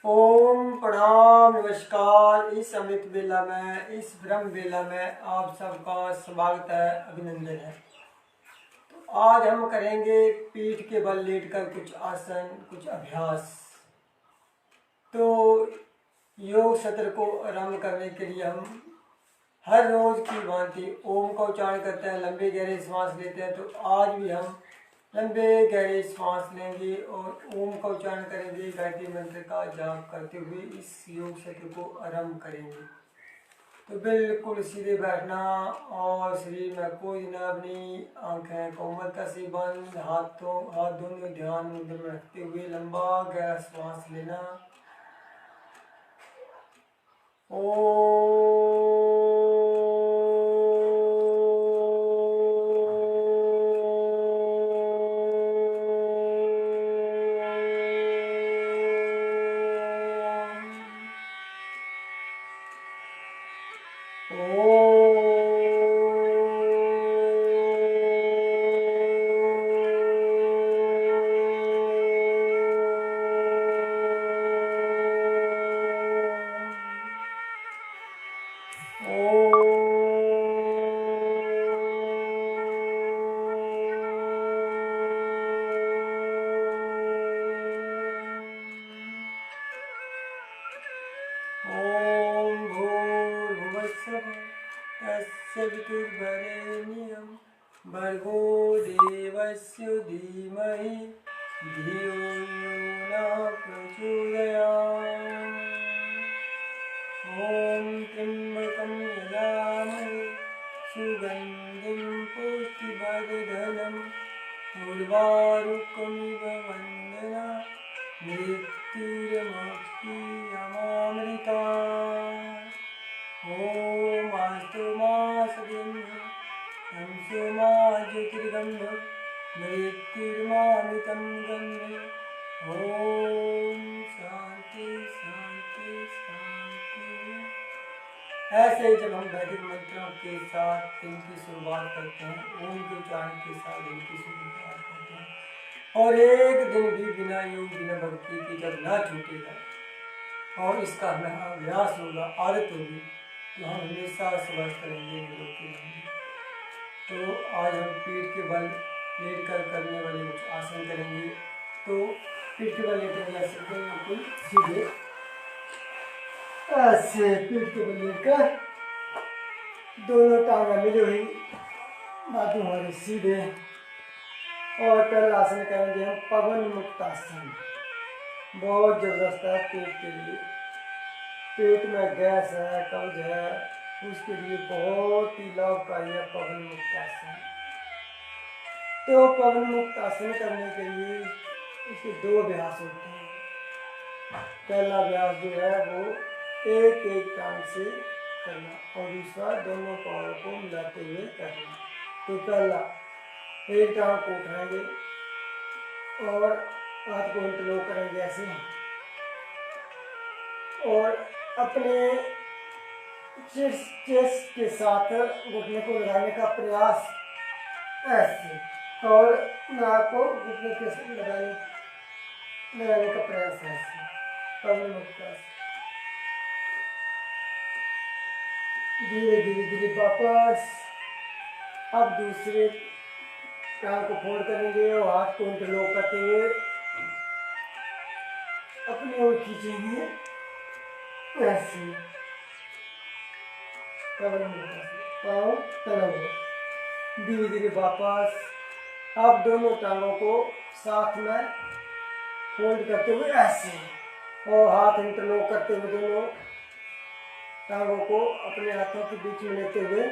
ओम प्रणाम नमस्कार। इस अमृत बेला में, इस ब्रह्म बेला में आप सबका स्वागत है, अभिनंदन है। तो आज हम करेंगे पीठ के बल लेटकर कुछ आसन, कुछ अभ्यास। तो योग सत्र को आरंभ करने के लिए हम हर रोज की भांति ओम का उच्चारण करते हैं, लंबे गहरे श्वास लेते हैं। तो आज भी हम लंबे गहरे श्वास लेंगे और ओम का उच्चारण करेंगे, गायत्री मंत्र का जाप करते हुए इस योग सत्र को आरंभ करेंगे। तो बिल्कुल सीधे बैठना और शरीर में कोई नर्व नहीं, आंखें कोमलता से बंद, हाथ दोनों ध्यान मुद्रा में रखते हुए लंबा गहरा श्वास लेना। ओम भूर्भुवस्सुः तस्य वितुर्वरेण्यं भर्गो देवस्य धीमहि धियो यो नः प्रचोदयात्। ओम त्र्यंबकं यजामहे सुगन्धिं पुष्टिवर्धनम् उर्वारुकमिव वन्दना मृत्युर्मुक्षीयमामृता। ओम अस्तु मा सदिन्यं तमसो मा ज्योतिर्गम्यं मृत्युर्मामृतं गम्यम्। ओम शांति शांति शांति। ऐसे ही जब हम वैदिक मंत्रों के साथ दिन की शुरुआत करते हैं, ओम के उच्चारण के साथ दिन की शुरुआत करते हैं, और एक दिन भी बिना योग बिना भक्ति के जब ना छूटेगा और इसका हमें अभ्यास होगा, आदत होगी, तो हम हमेशा स्वस्थ रहेंगे, निरोगी रहेंगे। तो आज हम पीठ के बल लेट कर करने वाले कुछ आसन करेंगे। तो पीठ के बल लेटेंगे ऐसे बिल्कुल सीधे, ऐसे पीठ के बल लेकर दोनों टांगें मिली हुई, बाजू हमारे सीधे, और पहला आसन करेंगे हम पवन मुक्त आसन। बहुत जबरदस्त है पेट के लिए। पेट में गैस है, कब्ज है, उसके लिए बहुत ही लाभकारी है पवन मुक्त आसन। तो पवन मुक्त आसन करने के लिए इसके दो अभ्यास होते हैं। पहला अभ्यास जो है वो एक एक टांग से करना और दूसरा दोनों पाँवों को मिलाते हुए करना। तो पहला एक टांग को उठाएंगे और हाथ को इंटरलॉक करेंगे ऐसे, और अपने चेस्ट के साथ घुटने को लगाने का प्रयास ऐसे, और नाक को घुटने के साथ लगाने का प्रयास ऐसे। पवन मुक्त आसन। धीरे धीरे धीरे वापस। अब दूसरे टांग को फोल्ड करेंगे और हाथ को इंटरलॉक करते हुए अपनी ओर खींचेंगे ऐसे। पवन मुक्त आसन, पाँव तना हुआ। धीरे धीरे वापस। अब दोनों टांगों को साथ में फोल्ड करते हुए ऐसे, और हाथ इंटरलॉक करते हुए दोनों टांगों को अपने हाथों के बीच में लेते हुए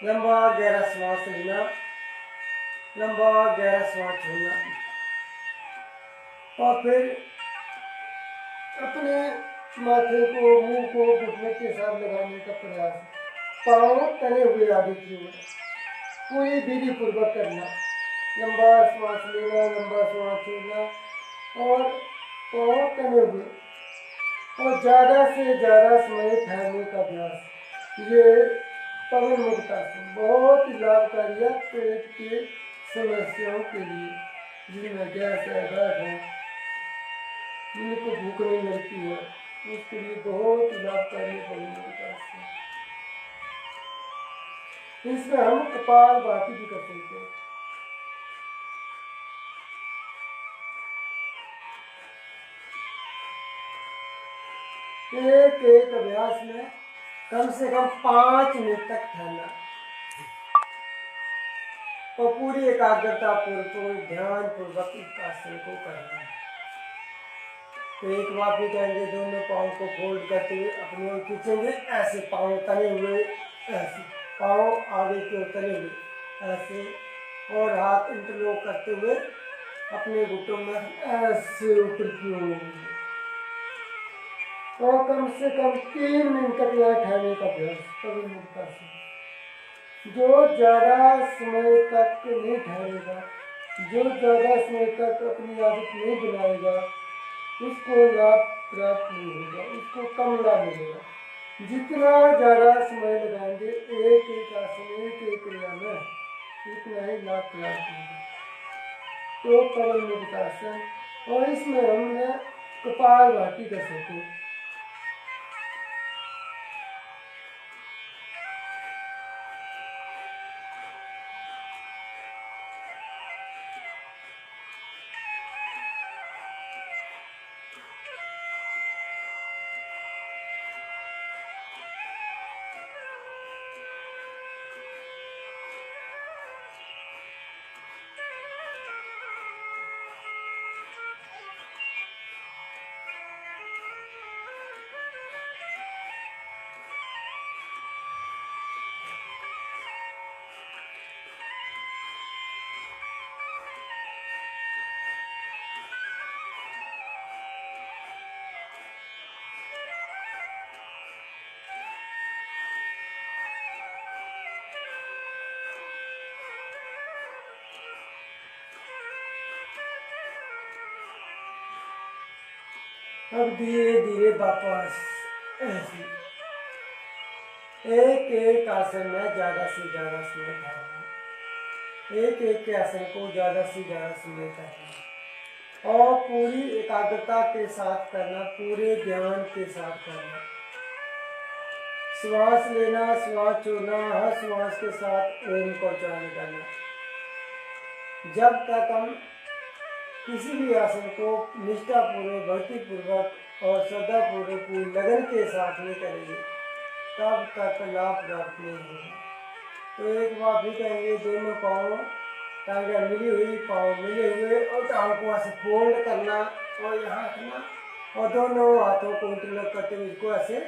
लंबा गहरा श्वास लेना, लंबा गहरा श्वास छोड़ना, और फिर अपने माथे को, मुंह को घुटने के साथ लगाने का प्रयास। पाँव तने हुए आगे की ओर पूरी विधि पूर्वक करना। लंबा श्वास लेना, लंबा श्वास छोड़ना, और पाँव तने हुए, और ज़्यादा से ज़्यादा समय ठहरने का अभ्यास। ये पवन मुक्त आसन बहुत ही लाभकारी है पेट के समस्याओं के लिए, जिनमें गैस है, दर्द है, जिनको भूख नहीं लगती है उसके लिए बहुत लाभकारी है पवन मुक्तासन। इसमें हम कपाल भाती भी कर सकते हैं। एक एक अभ्यास में कम से कम 5 मिनट तक ठहरना और पूरी एकाग्रता पूर्वक ध्यान पूर्वक इस आसन को करना है। तो एक बार भी कहेंगे, दोनों पाँव को फोल्ड करते हुए अपनी ओर खींचेंगे, ऐसे पाँव तने हुए, ऐसे पाँव आगे की ओर तने हुए ऐसे, और हाथ इंटरलॉक करते हुए अपने घुटनों में ऐसे ऊपर की ओर, और कम से कम 3 मिनट तक यहाँ ठहरने का अभ्यास पवन मुक्तासन। जो ज़्यादा समय तक नहीं ठहरेगा, जो ज़्यादा समय तक अपनी आदत नहीं बनाएगा, उसको लाभ प्राप्त नहीं होगा, उसको कम लाभ मिलेगा। जितना ज़्यादा समय लगाएंगे एक एक आसन, एक एक क्रिया में, उतना ही लाभ प्राप्त होगा। तो पवन मुक्तासन, और इसमें हमने कपाल भाती कर सकते हैं। अब धीरे धीरे वापस ऐसे एक एक आसन में ज़्यादा से ज़्यादा समय ठहरना, एक एक के आसन को ज़्यादा से ज़्यादा समय करना और पूरी एकाग्रता के साथ करना, पूरे ध्यान के साथ करना। श्वास लेना, श्वास छोड़ना, हर श्वास के साथ ओम का उच्चारण करना। जब तक हम किसी भी आसन को निष्ठापूर्वक, भक्तिपूर्वक और श्रद्धापूर्वक पूरी लगन के साथ नहीं करेंगे, तब तक लाभ प्राप्त नहीं होगा। तो एक बार भी कहेंगे, दोनों पाँव टांगें मिली हुई, पाँव मिले हुए, और टांग को ऐसे फोल्ड करना और यहाँ रखना, और दोनों हाथों को इंटरलॉक करते हुए इसको ऐसे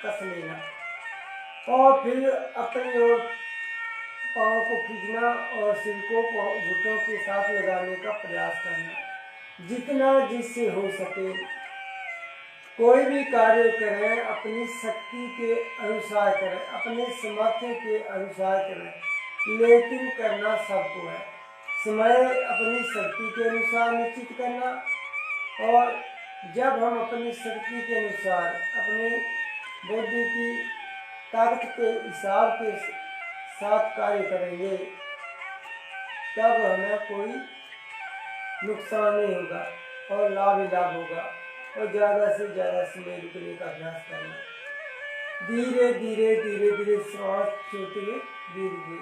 कस लेना, और फिर अपनी ओर पाँव को खींचना और सिर को घुटनों के साथ लगाने का प्रयास करना। जितना जिससे हो सके कोई भी कार्य करें अपनी शक्ति के अनुसार करें, अपने सामर्थ्य के अनुसार करें, लेकिन करना सबको है। समय अपनी शक्ति के अनुसार निश्चित करना, और जब हम अपनी शक्ति के अनुसार अपनी बुद्धि की ताकत के हिसाब के साथ कार्य करेंगे, तब हमें कोई नुकसान नहीं होगा और लाभ ही लाभ होगा। और ज़्यादा से ज़्यादा समय रुकने का अभ्यास करना, धीरे धीरे धीरे धीरे श्वास छोड़ते हुए धीरे धीरे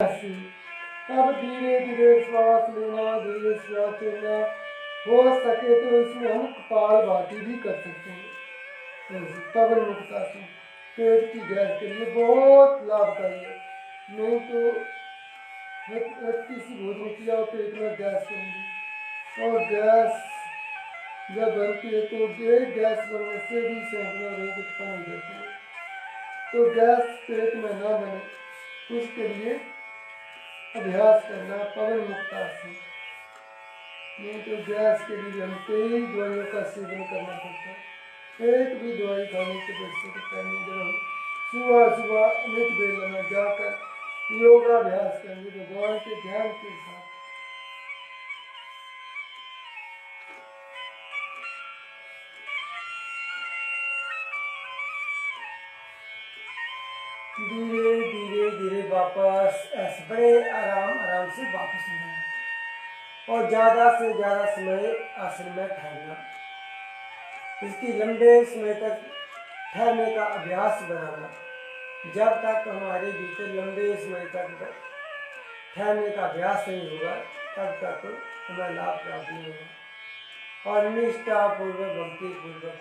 ऐसे। अब धीरे धीरे श्वास लेना, धीरे श्वास छोड़ना। हो सके तो इसमें हम कपाल भाती भी कर सकते हैं। पवन मुक्तासन पेट की गैस के लिए बहुत लाभकारी है। नहीं तो हल्की सी भोजन किया और पेट में गैस बनती, और गैस जब बनती है तो एक गैस बनने से भी सैकड़ों रोग उत्पन्न हो जाते हैं। तो गैस पेट में ना बने उसके लिए अभ्यास करना पवन मुक्तासन। नहीं तो गैस के लिए हम कई दवाइयों का सेवन करना पड़ता है। एक भी दवाई खाने के बच्चे करनी, जब हम सुबह सुबह अमृत बेला में जाकर योगाभ्यास करेंगे भगवान के ध्यान के साथ, धीरे धीरे धीरे वापस ऐसे बड़े आराम आराम से वापस लेना। और ज़्यादा से ज़्यादा समय आसन में ठहरना। इसकी लंबे समय तक ठहरने का अभ्यास बनाना। जब तक हमारे भीतर लंबे समय तक ठहरने का अभ्यास नहीं होगा तब तक हमें लाभ प्राप्त नहीं होगा। और निष्ठा पूर्वक भक्ति पूर्वक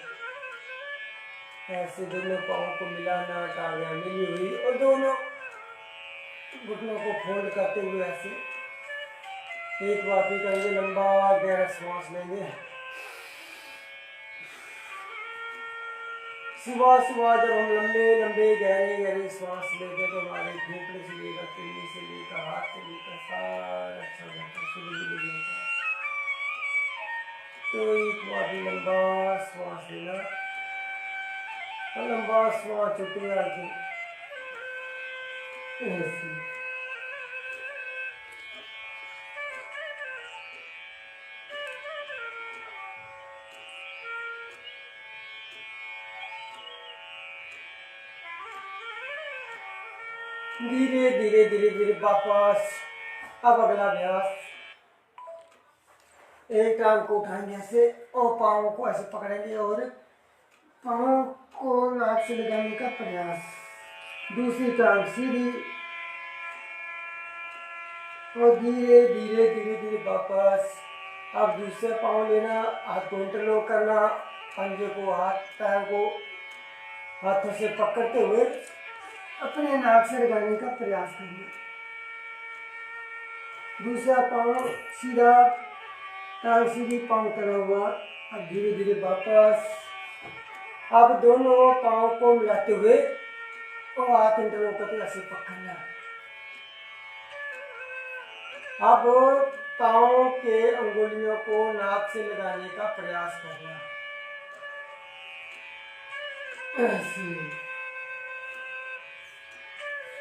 ऐसे दोनों पाँव को मिलाना, टांगें मिली हुई और दोनों घुटनों को फोल्ड करते हुए ऐसे एक बार फिर करेंगे। लंबा गहरा श्वास लेंगे। सुबह सुबह जब हम लंबे लंबे गहरे गहरे श्वास लेते हैं तो हमारे फेफड़े से लेकर किडनी से लेकर हाथ से लेकर सारा अच्छा हो जाता है, शुरू भी होता है। तो एक बार भी लंबा श्वास लेना और लंबा श्वास छोटे आगे ऐसे। धीरे धीरे धीरे धीरे वापस। अब अगला अभ्यास, एक टांग को उठाएंगे ऐसे और पाँव को ऐसे पकड़ेंगे और पाँव को नाक से लगाने का प्रयास। दूसरी टांग सीधी और धीरे धीरे धीरे धीरे वापस। अब दूसरा पाँव लेना, हाथ को इंटरलॉक करना, पंजे को पैर को हाथों से पकड़ते हुए अपने नाक से लगाने का प्रयास करिए। दूसरा पाँव सीधा, टांग सीधी, पाँव करा हुआ। अब धीरे धीरे वापस। अब दोनों पाँव को मिलाते हुए और हाथ इंटरलॉक करके ऐसे पकड़ना। अब पाँव के अंगुलियों को नाक से लगाने का प्रयास करना ऐसे।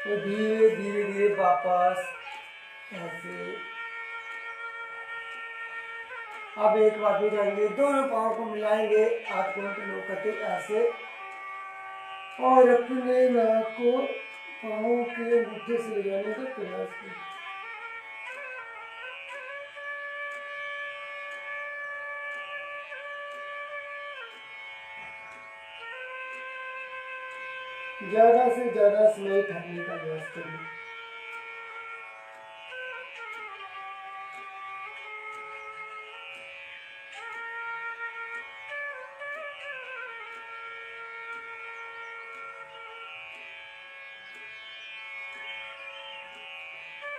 तो धीरे धीरे धीरे वापस ऐसे। अब एक बार फिर जाएंगे, दोनों पाँव को मिलाएंगे, हाथ को इंटरलॉक करके ऐसे और अपने नाक को पाँव के अंगूठे से लगाने का प्रयास करें ज्यादा से ज्यादा समय ठहरने का प्रयास करें।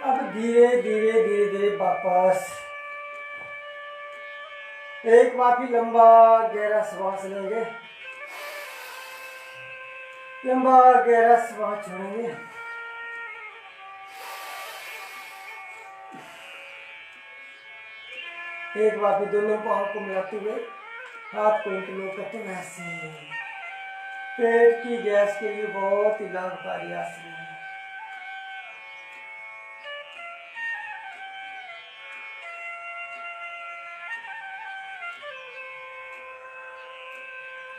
अब धीरे धीरे धीरे धीरे वापस। एक बार फिर लंबा गहरा श्वास लेंगे, लंबा गहरा श्वास छोड़ेंगे। एक बार फिर दोनों पाँव को मिलाते हुए हाथ को इंटरलॉक करते हुए ऐसे। पेट की गैस के लिए बहुत ही लाभकारी आसन है।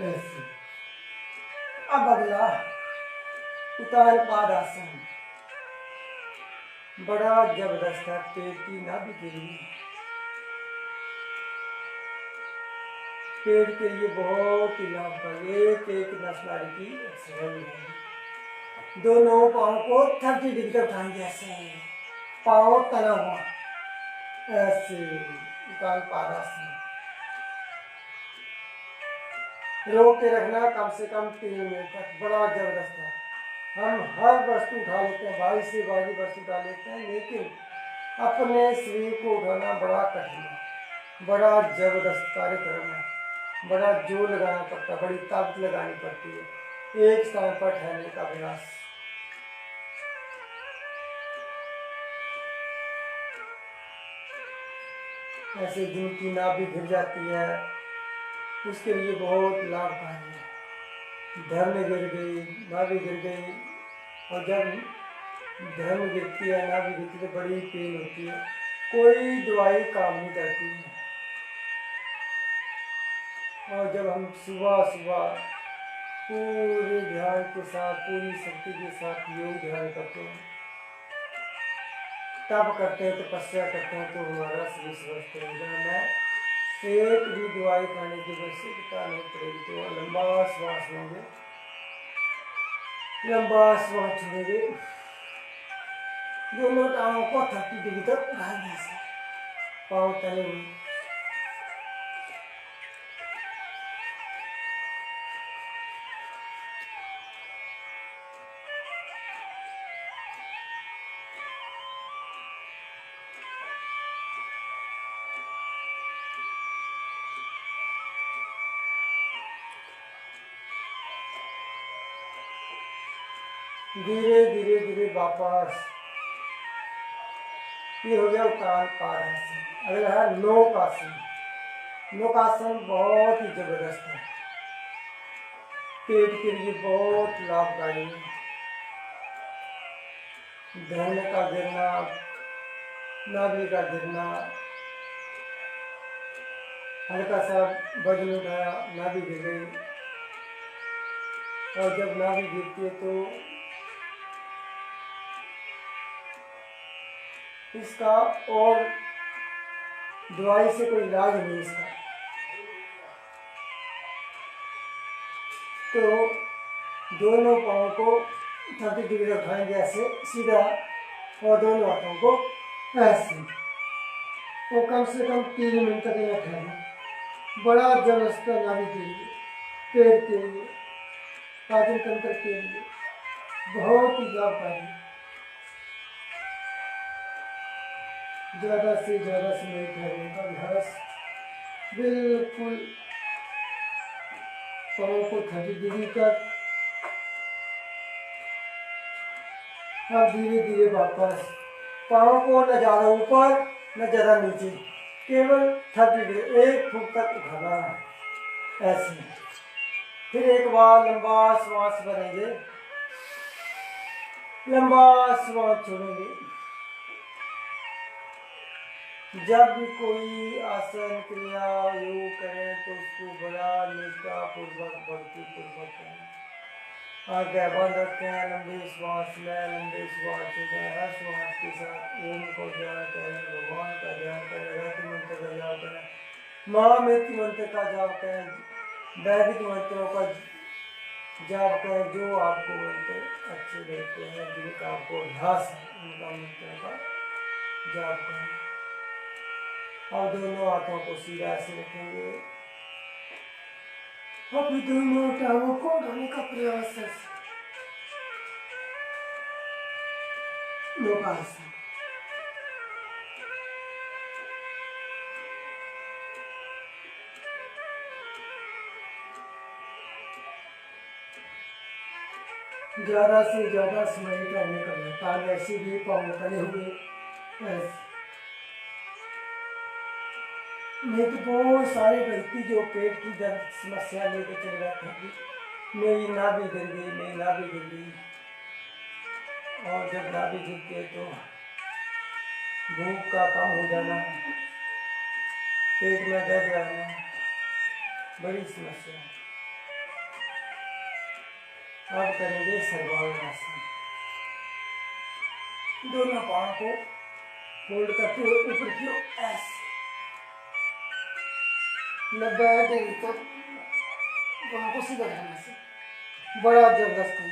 ऐसे। अब अगला उतार पादासन, बड़ा जबरदस्त है पेट की नाभि के लिए, पेट के लिए बहुत ही लाभकारी। एक नस नाड़ी की एक्सरसाइज है। दोनों पाँव को 30 डिग्री तक उठाएंगे ऐसे, पाँव तना हुआ ऐसे। उतार पादासन रोक के रखना कम से कम 3 मिनट तक, बड़ा जबरदस्त है। हम हर वस्तु उठा लेते हैं, भारी से भारी वस्तु उठा लेते हैं, लेकिन अपने शरीर को उठाना बड़ा कठिन है, बड़ा जबरदस्त कार्यक्रम है, बड़ा जोर लगाना पड़ता है, बड़ी ताकत लगानी पड़ती है। एक स्थान पर ठहरने का प्रयास। ऐसे जिनकी नाभि गिर जाती है उसके लिए बहुत लाभकारी है। धर्म गिर गई, नाभि गिर गई, और जब धर्म गिरती है, नाभि गिरती है तो बड़ी पेन होती है, कोई दवाई काम नहीं करती है। और जब हम सुबह सुबह पूरे ध्यान के साथ, पूरी शक्ति के साथ योग ध्यान करते हैं तप करते हैं, तपस्या करते हैं, तो हमारा शरीर स्वस्थ रहेगा। मैं एक भी दवाई खाने की आवश्यकता नहीं पड़ेगी। तो लंबा श्वास लेंगे, लंबा श्वास छोड़ेंगे, दोनों टांगों को 30 डिग्री तक उठाएंगे, पाँव तले हुए। धीरे धीरे धीरे वापस। ये हो गया उत्तान पादासन। अगला है नौकासन। नौकासन बहुत ही जबरदस्त है, पेट के लिए बहुत लाभकारी है। धन का गिरना, नाभि का गिरना, हल्का सा वजन उठाया, नाभि गिर गई, और जब नाभि गिरती है तो इसका और दवाई से कोई इलाज नहीं इसका। तो दोनों पाँव को 30 डिग्री रखाएंगे ऐसे सीधा, और दोनों हाथों को ऐसे, तो कम से कम 3 मिनट तक ये रखेंगे। बड़ा जबरदस्त नाभि के लिए, पेट के लिए, पाचन तंत्र के लिए बहुत ही लाभकारी। ज़्यादा से ज़्यादा समय ठहरने का अभ्यास। बिल्कुल पाँव को 30 डिग्री तक। अब धीरे धीरे वापस, पाँव को न ज़्यादा ऊपर न ज़्यादा नीचे, केवल 30 डिग्री, 1 फुट तक उठाना है ऐसे। फिर एक बार लंबा श्वास भरेंगे, लंबा श्वास छोड़ेंगे। जब भी कोई आसन क्रिया योग करें तो उसको बड़ा निष्ठा पूर्वक, भक्ति पूर्वक करें। आगे बंद रखें, लंबी श्वास लें, लंबी श्वास छोड़ें। हर श्वास के साथ ओम को ध्यान करें, भगवान का ध्यान करें, रहती मंत्र का जाप करें, महामृत्यु मंत्र का जाप करें, वैदिक मंत्रों का जाप करें, जो आपको मंत्र अच्छे लगते हैं, जिनका आपको अभ्यास है, उनका मंत्र का जाप करें। और दोनों हाथों को सीधा से रखेंगे, और फिर दोनों टांगों को उठाने का प्रयास है। नौकासन। ज्यादा से ज्यादा समय करने का टांग ऐसी भी, पाँव तले हुए ऐसे। नहीं तो बहुत सारे व्यक्ति जो पेट की दर्द समस्या लेकर चल जाते हैं, मेरी नाभि गिर गई, मेरी नाभि गिर गई। और जब नाभि गिरती है तो भूख का कम हो जाना, पेट में दर्द रहना, बड़ी समस्या है। अब करेंगे सर्वांगासन। दोनों पाँव को फोल्ड करते हुए ऊपर की ओर ऐसे 90 डिग्री तक पाँव को सीधा करने से बड़ा जबरदस्त है।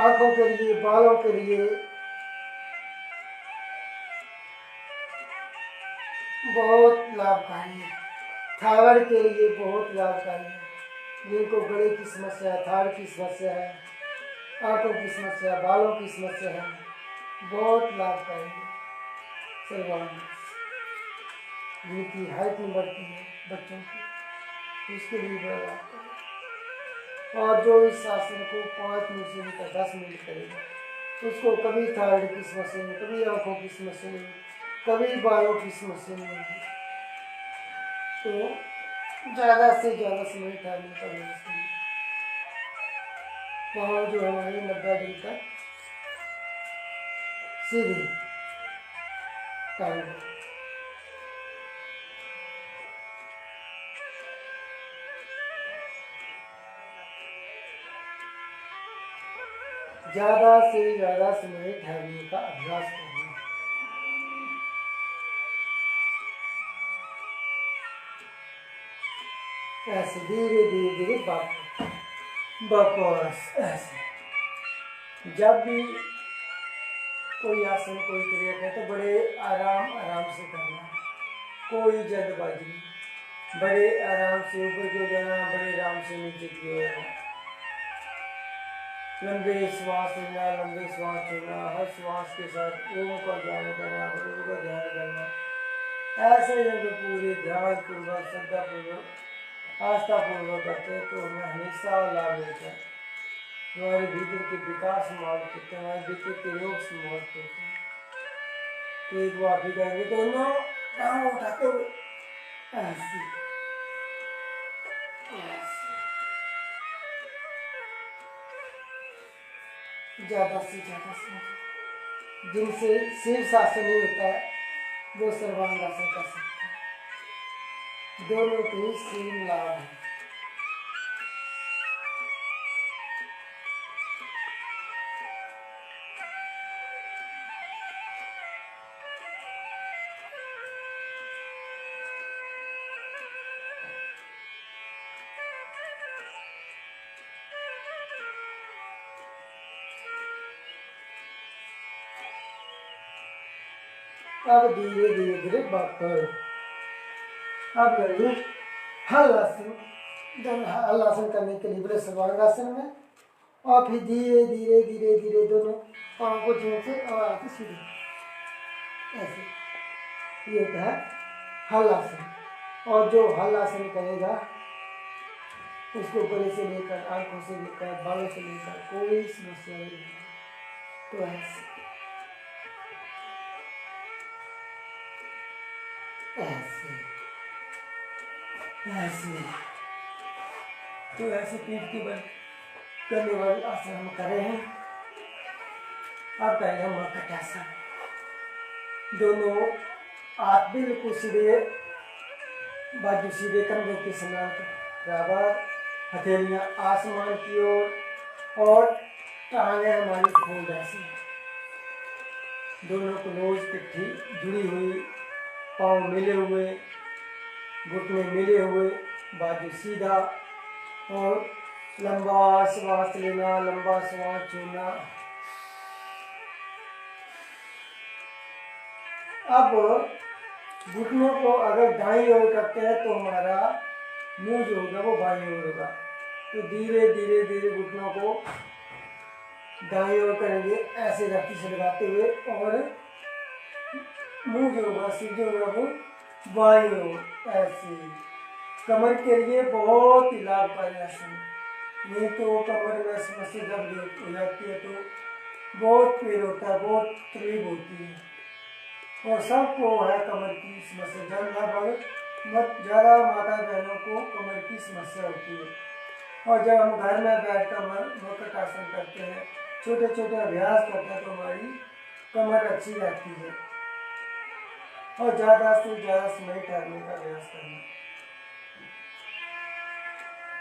आंखों के लिए, बालों के लिए बहुत लाभकारी है। थायराइड के लिए बहुत लाभकारी है। जिनको गले की समस्या है, थायराइड की समस्या है, आंखों की समस्या, बालों की समस्या है, बहुत लाभकारी है। सर्वांगासन जिनकी हाइट नहीं बढ़ती है बच्चों की, उसके लिए बड़ा लाभकारी है। और जो इस आसन को 5 मिनट से लेकर 10 मिनट करेगा, उसको कभी थायराइड की समस्या नहीं, कभी आंखों की समस्या नहीं, कभी बालों की समस्या नहीं होगी। तो ज़्यादा से ज़्यादा समय ठहरने का प्रयास करें। पाँव जो हमारे 90 डिग्री तक सीधे टांग। ज़्यादा से ज़्यादा समय ठहरने का अभ्यास करना। ऐसे धीरे धीरे धीरे वापस ऐसे। जब भी कोई आसन कोई क्रिया करे तो बड़े आराम आराम से करना, कोई जल्दबाजी नहीं, बड़े आराम से ऊपर की ओर जाना, बड़े आराम से नीचे की ओर। लंबे श्वास लेना, लंबे श्वास छोड़ना, हर श्वास के साथ ओम का ध्यान करना, ओम का ध्यान करना। ऐसे जब पूरे ध्यान पूर्वक श्रद्धा पूर्वक आस्था पूर्वक करते हैं तो हमें हमेशा लाभ मिलता है। हमारे भीतर के विकास समाप्त होते हैं, हमारे भीतर के रोग समाप्त होते हैं। तो एक बार भी करेंगे दोनों टांग उठाते हुए ऐसे ज्यादा से ज्यादा से जिनसे शीर्षासन नहीं होता है वो सर्वांगासन कर सकते हैं। दोनों के सेम लाभ है। अब धीरे धीरे धीरे वापस अब करिए हल आसन। दोनों हल आसन करने के लिए बड़े सर्वांगासन में, और फिर धीरे धीरे धीरे धीरे दोनों पाँव को जोड़ से और आके सीधे ऐसे। ये होता है हल आसन। और जो हल आसन करेगा उसको गले से लेकर आंखों से लेकर बालों से लेकर कोई समस्या नहीं है। तो ऐसे ऐसे ऐसे तो ऐसे पीठ के बल करने वाले आसन हम कर रहे हैं। अब करेंगे हम मकटासन। दोनों हाथ बिल्कुल सीधे, बाजू सीधे, कंधों के समांतर बराबर, हथेलियां आसमान की ओर और टांगे हमारी खोल ऐसे। दोनों क्लोज पिट्ठी जुड़ी हुई, पाँव मिले हुए, घुटने मिले हुए, बाजू सीधा और लंबा श्वास लेना, लंबा श्वास छोड़ना। अब घुटनों को अगर दाईं ओर करते हैं तो हमारा मुंह जो होगा वो बाईं ओर होगा। तो धीरे धीरे धीरे घुटनों को दाईं ओर करेंगे ऐसे रस्सी से लगाते हुए, और मुंह जो होगा सिर जो होगा वो बाईं ओर ऐसे। कमर के लिए बहुत ही लाभकारी आसन। नहीं तो कमर में समस्या दर्द हो जाती है तो बहुत पेन होता है, बहुत तकलीफ होती है, और सबको है कमर की समस्या। लगभग ज़्यादा माता बहनों को कमर की समस्या होती है। और जब हम घर में बैठकर मकटासन करते हैं, छोटे छोटे अभ्यास करते हैं तो हमारी कमर अच्छी रहती है। और ज़्यादा से ज़्यादा समय ठहरने का अभ्यास करना।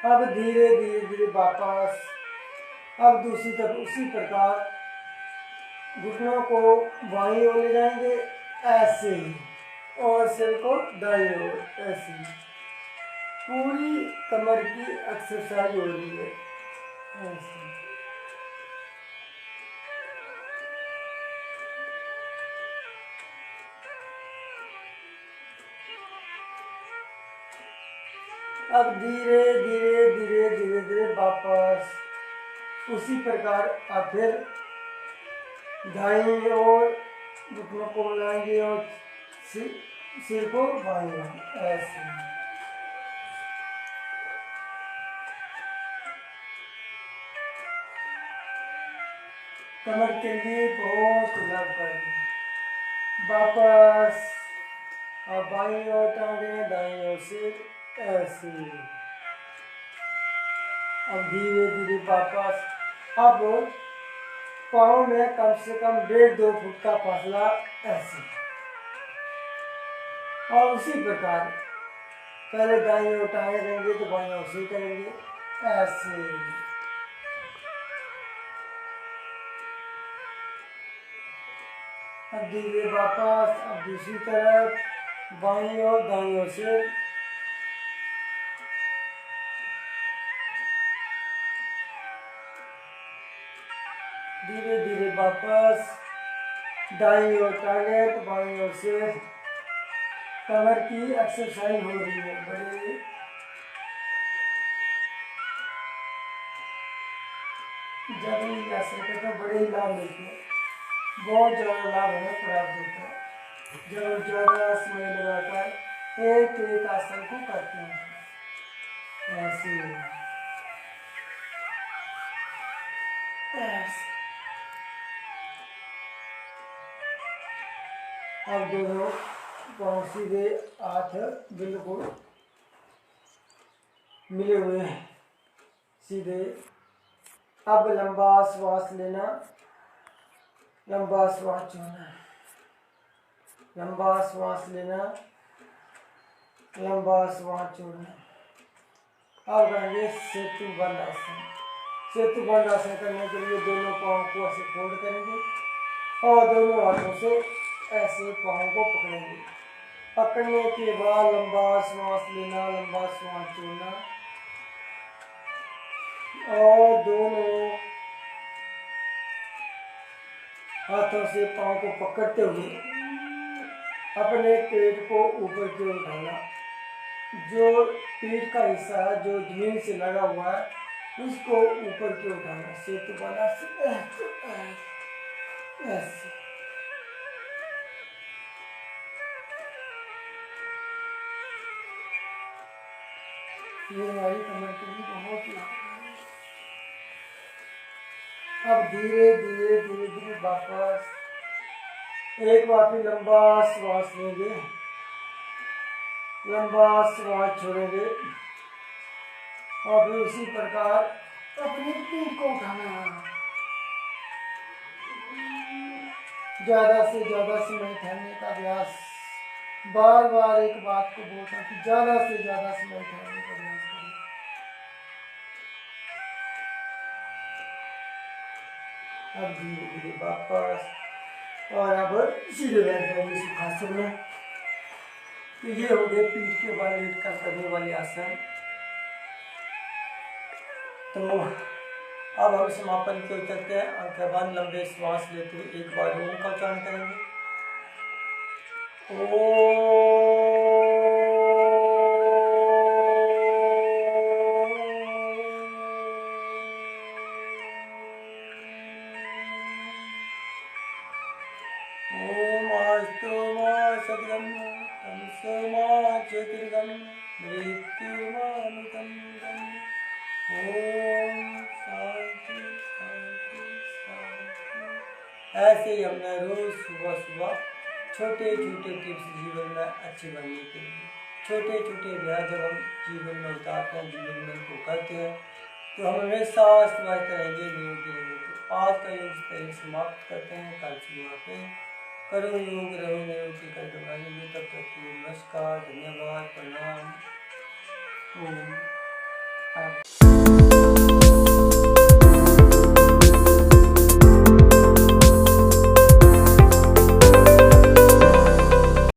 अब धीरे धीरे धीरे वापस अब दूसरी तरफ उसी प्रकार घुटनों को बाईं ओर ले जाएंगे ऐसे, और सिर को दाईं ओर ऐसे। पूरी कमर की एक्सरसाइज हो रही है ऐसे। अब धीरे धीरे धीरे धीरे धीरे वापस उसी प्रकार अब फिर दाईं ओर घुटनों को मिलाएंगे और सिर को बाईं ओर ऐसे। कमर के लिए बहुत लाभकारी। वापस अब बाईं ओर टांगे, दाईं ओर सिर ऐसे। अब धीरे धीरे वापस अब पाँव में कम से कम 1.5-2 फुट का फासला ऐसे। और उसी प्रकार पहले दाईं ओर टांगे रहेंगे तो बाईं ओर से करेंगे ऐसे। अब धीरे वापस अब दूसरी तरफ बाईं ओर दाईं ओर से वापस दाईं ओर टारगेट, बाईं ओर से कमर की एक्सरसाइज हो रही है। बड़े जब ही आसन करते हैं बड़े ही लाभ मिलते हैं, बहुत ज़्यादा लाभ हमें प्राप्त होता है जब हम ज़्यादा समय लगाकर एक एक आसन को करते हैं। ऐसे ऐसे अब दोनों पाँव सीधे, हाथ बिल्कुल मिले हुए हैं सीधे। अब लंबा श्वास लेना, लंबा श्वास छोड़ना, लंबा श्वास लेना, लंबा श्वास छोड़ना। अब करेंगे सेतु बंद आसन। सेतु बंद आसन करने के लिए दोनों पाँव को ऐसे फोल्ड करेंगे और दोनों हाथों से ऐसे पाँव को पकड़ेंगे। पकड़ने के बाद लंबा श्वास लेना, लंबा श्वास छोड़ना और दोनों हाथों से पाँव को पकड़ते हुए अपने पेट को ऊपर की ओर उठाना। जो पेट का हिस्सा है जो जमीन से लगा हुआ है उसको ऊपर की ओर उठाना। सेतु बना से ऐसे ये हमारी कमर के लिए बहुत लाभदायक है। अब धीरे धीरे धीरे धीरे वापस एक बार फिर लंबा श्वास लेंगे, लंबा श्वास छोड़ेंगे और फिर उसी प्रकार अपनी पीठ को उठाना। ज्यादा से ज्यादा समय ठहरने का अभ्यास, बार बार एक बात को बोलता कि ज्यादा से ज्यादा समय ठहरने का अभ्यास करें। अब धीरे धीरे वापस और अब सीधे बैठ जाएंगे सुखासन में। तो ये हो गए पीठ के बल लेट कर करने वाले आसन। तो अब हम समापन की ओर चलते हैं। आंखें बंद, लंबे श्वास लेते हुए एक बार ओम का उच्चारण करेंगे। ओम आस्तु मा सद्गम तमसो मा ज्योतिर्गम मृत्युर्मामृतं गम। ओम शांति शांति शांति। ऐसे ही हमने रोज सुबह सुबह छोटे छोटे टिप्स जीवन में अच्छे बनने के लिए, छोटे छोटे अभ्यास जब हम जीवन में उतारते हैं, जीवन में उनको करते हैं तो हम हमेशा स्वस्थ रहेंगे, निरोगी रहेंगे। तो आज का योग इस तरह समाप्त करते हैं। कल सुबह करो योग, रहो निरोगी, कर दो। तब तक के लिए नमस्कार, धन्यवाद, प्रणाम। ओम।